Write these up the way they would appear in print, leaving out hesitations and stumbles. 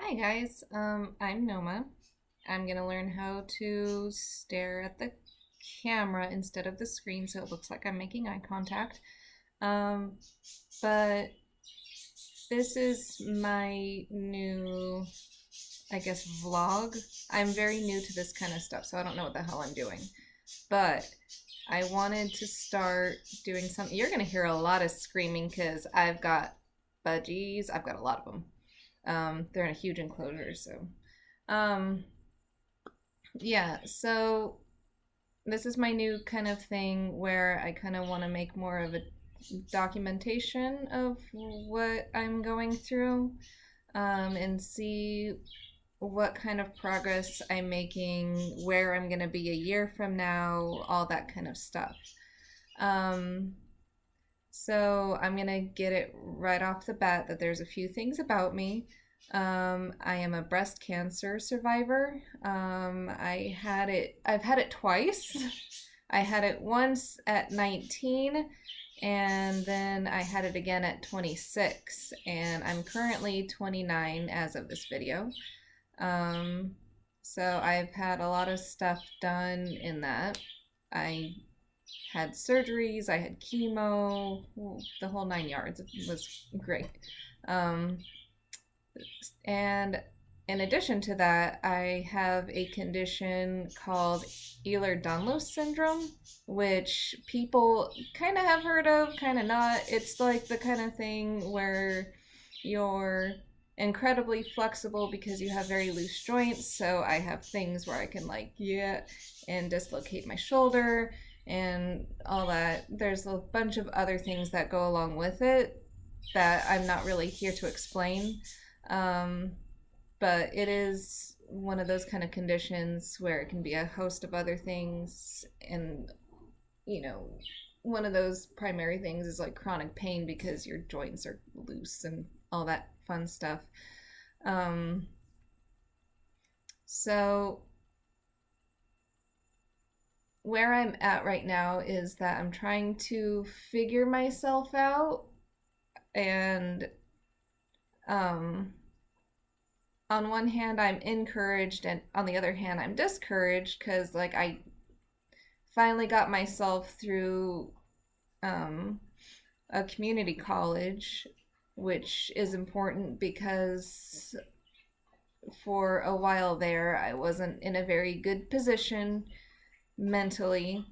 Hi guys, I'm Noma. I'm gonna learn how to stare at the camera instead of the screen so it looks like I'm making eye contact. Um, but this is my new, I guess, vlog. I'm very new to this kind of stuff, so I don't know what the hell I'm doing. But I wanted to start doing something. You're gonna hear a lot of screaming because I've got budgies. I've got a lot of them. They're in a huge enclosure, so um, yeah, so this is my new kind of thing where I kind of want to make more of a documentation of what I'm going through, and see what kind of progress I'm making, where I'm going to be a year from now, all that kind of stuff. Um, so I'm going to get it right off the bat that there's a few things about me. I am a breast cancer survivor. I've had it twice. I had it once at 19, and then I had it again at 26, and I'm currently 29 as of this video. Um, so I've had a lot of stuff done in that. I had surgeries, I had chemo, the whole 9 yards. It was great. Um, and in addition to that, I have a condition called Ehlers-Danlos syndrome, which people kind of have heard of, kind of not. It's like the kind of thing where you're incredibly flexible because you have very loose joints. So I have things where I can and dislocate my shoulder and all that. There's a bunch of other things that go along with it that I'm not really here to explain. Um, but it is one of those kind of conditions where it can be a host of other things. And, you know, one of those primary things is like chronic pain because your joints are loose and all that fun stuff. Um, so, where I'm at right now is that I'm trying to figure myself out and um, on one hand I'm encouraged and on the other hand I'm discouraged because like I finally got myself through um, a community college, which is important because for a while there I wasn't in a very good position mentally,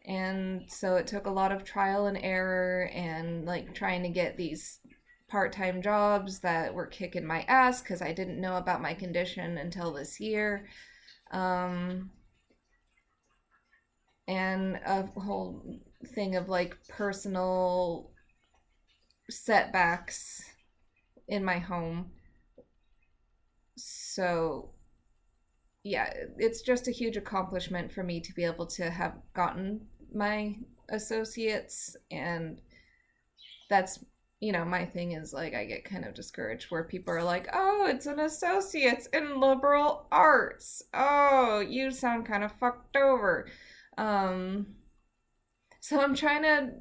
and so it took a lot of trial and error and like trying to get these part-time jobs that were kicking my ass because I didn't know about my condition until this year. Um, and a whole thing of like personal setbacks in my home. So, yeah, it's just a huge accomplishment for me to be able to have gotten my associates. And that's, my thing is like I get kind of discouraged where people are like, oh, it's an associate's in liberal arts. Oh, you sound kind of fucked over. Um, so I'm trying to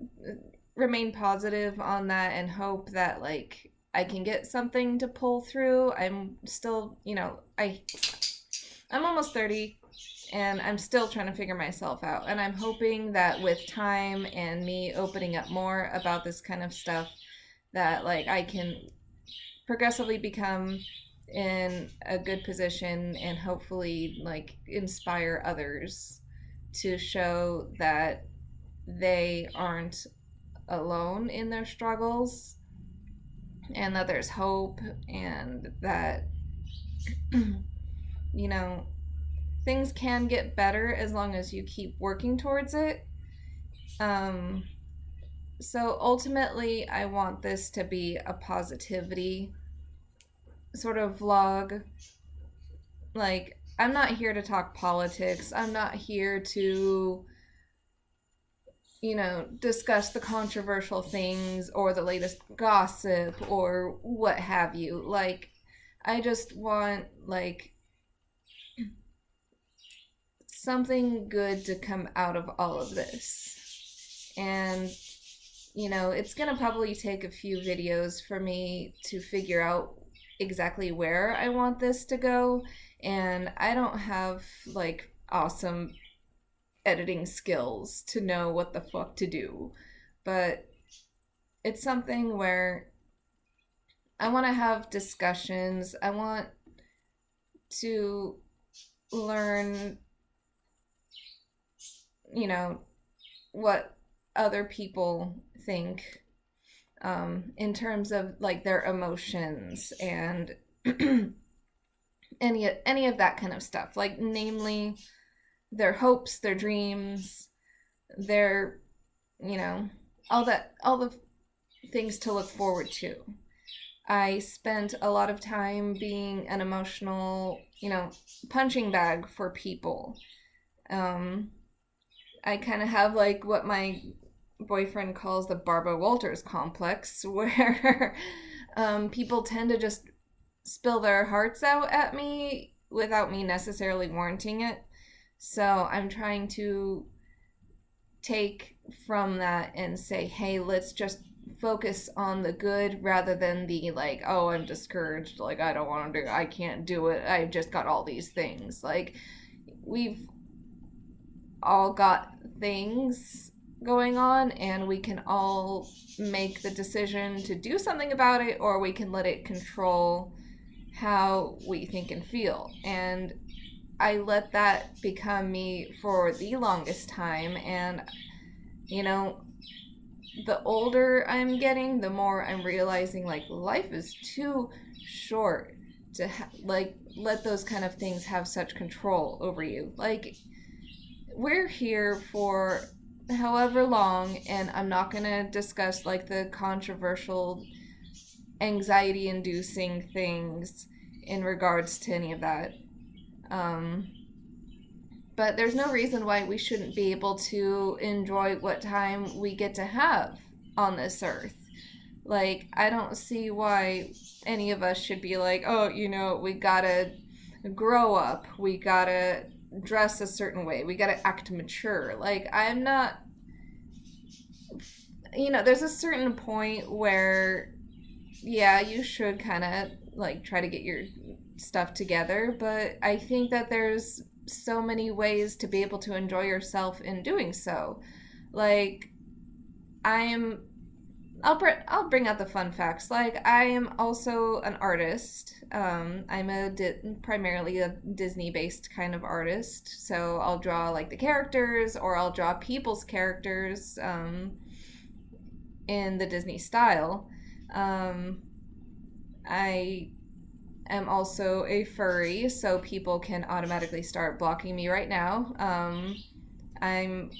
remain positive on that and hope that like I can get something to pull through. I'm still, I'm almost 30 and I'm still trying to figure myself out. And I'm hoping that with time and me opening up more about this kind of stuff that like I can progressively become in a good position and hopefully like inspire others to show that they aren't alone in their struggles and that there's hope and that you know things can get better as long as you keep working towards it. um so ultimately I want this to be a positivity sort of vlog. Like, I'm not here to talk politics, I'm not here to discuss the controversial things or the latest gossip or what have you. Like, I just want, like, something good to come out of all of this. And, it's gonna probably take a few videos for me to figure out exactly where I want this to go, and I don't have like awesome editing skills to know what the fuck to do. But it's something where I want to have discussions. I want to learn, you know, what other people think in terms of like their emotions and any of that kind of stuff. Like, namely, their hopes, their dreams, their, you know, all the things to look forward to. I spent a lot of time being an emotional, punching bag for people. I kind of have like what my boyfriend calls the Barbara Walters complex, where people tend to just spill their hearts out at me without me necessarily warranting it. So I'm trying to take from that and say, hey, let's just focus on the good rather than the like, oh, I'm discouraged, like I don't want to do it, I can't do it, I've just got all these things. Like, we've all got things going on, and we can all make the decision to do something about it, or we can let it control how we think and feel. And I let that become me for the longest time, and the older I'm getting, the more I'm realizing like life is too short to like let those kind of things have such control over you. Like, we're here for however long, and I'm not going to discuss like the controversial anxiety inducing things in regards to any of that. But there's no reason why we shouldn't be able to enjoy what time we get to have on this earth. Like, I don't see why any of us should be like, oh, we gotta grow up, we gotta dress a certain way, we gotta act mature. Like, I'm not, there's a certain point where, yeah, you should kind of like try to get your stuff together, but I think that there's so many ways to be able to enjoy yourself in doing so. Like, I'll bring out the fun facts. Like, I am also an artist. I'm primarily a Disney-based kind of artist. So I'll draw like the characters, or I'll draw people's characters in the Disney style. I am also a furry, so people can automatically start blocking me right now. I'm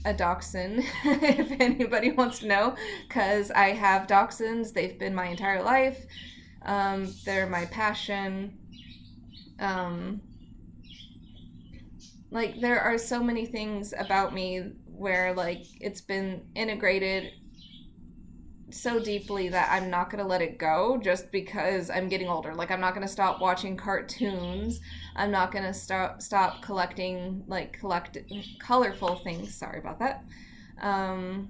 a dachshund, if anybody wants to know, because I have dachshunds. They've been my entire life. They're my passion. Like, there are so many things about me where like it's been integrated so deeply that I'm not going to let it go just because I'm getting older. Like, I'm not going to stop watching cartoons. I'm not going to stop collecting like colorful things. Sorry about that. I'm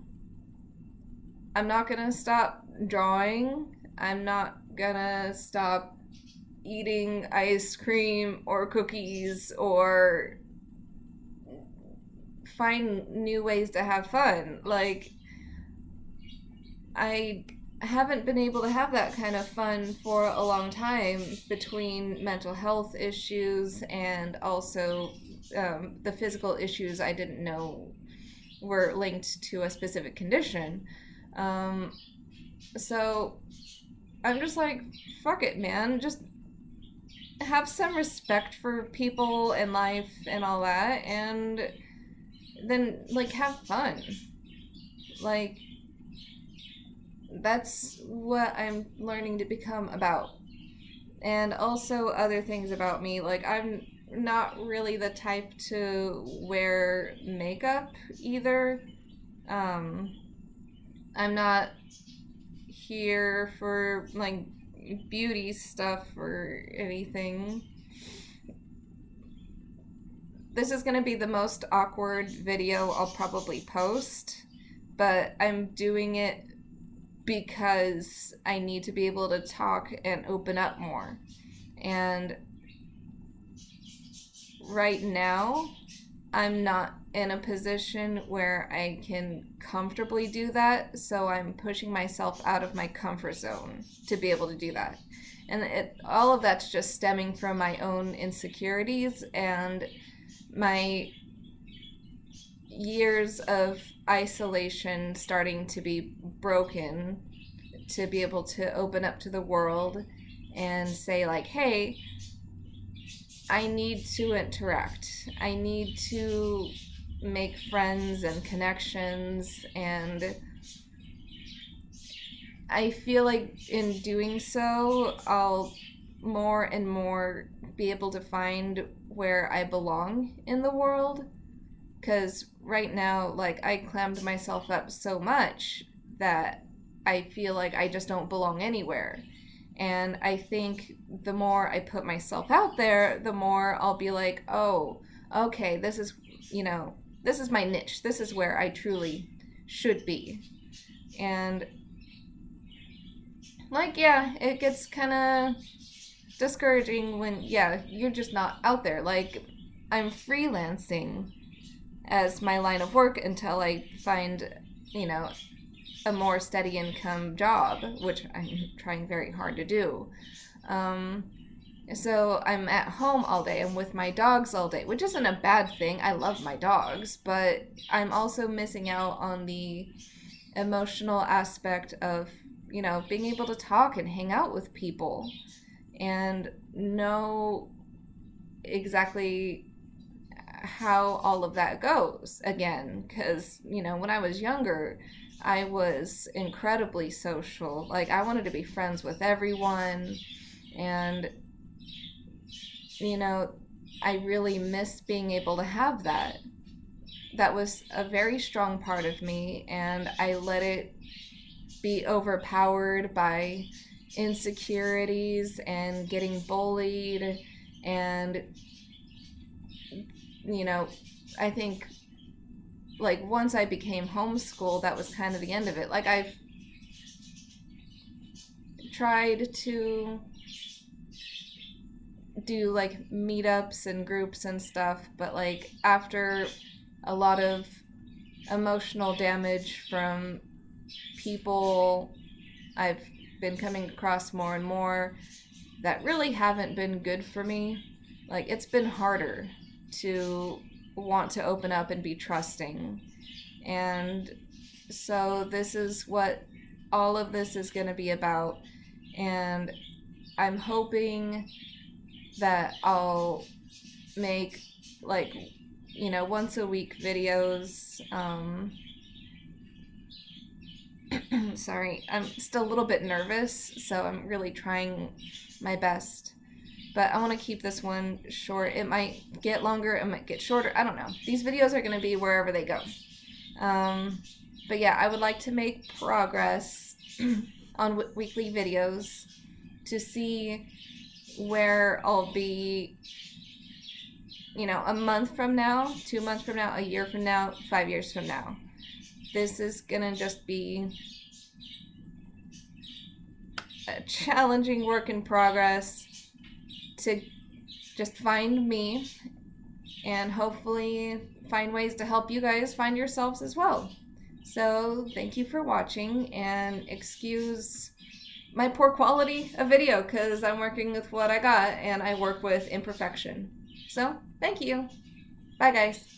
not going to stop drawing. I'm not going to stop eating ice cream or cookies or find new ways to have fun. Like, I haven't been able to have that kind of fun for a long time, between mental health issues and also the physical issues I didn't know were linked to a specific condition. So I'm just like, fuck it, man. Just have some respect for people and life and all that, and then like have fun. Like, that's what I'm learning to become about. And also other things about me, like, I'm not really the type to wear makeup either. I'm not here for like beauty stuff or anything. This is gonna be the most awkward video I'll probably post, but I'm doing it because I need to be able to talk and open up more. And right now, I'm not in a position where I can comfortably do that, so I'm pushing myself out of my comfort zone to be able to do that. And all of that's just stemming from my own insecurities and my years of isolation starting to be broken, to be able to open up to the world and say, like, hey, I need to interact. I need to make friends and connections, and I feel like in doing so, I'll more and more be able to find where I belong in the world. Because right now, like, I clammed myself up so much that I feel like I just don't belong anywhere. And I think the more I put myself out there, the more I'll be like, oh, okay, this is, this is my niche. This is where I truly should be. And, like, yeah, it gets kind of discouraging when, you're just not out there. Like, I'm freelancing as my line of work until I find, a more steady income job, which I'm trying very hard to do. So I'm at home all day. I'm with my dogs all day, which isn't a bad thing. I love my dogs, but I'm also missing out on the emotional aspect of, being able to talk and hang out with people and know exactly how all of that goes again. Because, when I was younger, I was incredibly social. Like, I wanted to be friends with everyone, and I really miss being able to have that. That was a very strong part of me, and I let it be overpowered by insecurities and getting bullied. And I think, like, once I became homeschooled, that was kind of the end of it. Like, I've tried to do, like, meetups and groups and stuff, but, like, after a lot of emotional damage from people I've been coming across more and more that really haven't been good for me, like, it's been harder to want to open up and be trusting. And so this is what all of this is going to be about. And I'm hoping that I'll make, like, once a week videos. Sorry, I'm still a little bit nervous, so I'm really trying my best. But I want to keep this one short. It might get longer, it might get shorter. I don't know. These videos are going to be wherever they go. But yeah, I would like to make progress on weekly videos to see where I'll be, a month from now, 2 months from now, a year from now, 5 years from now. This is going to just be a challenging work in progress to just find me and hopefully find ways to help you guys find yourselves as well. So thank you for watching, and excuse my poor quality of video because I'm working with what I got and I work with imperfection. So thank you. Bye guys.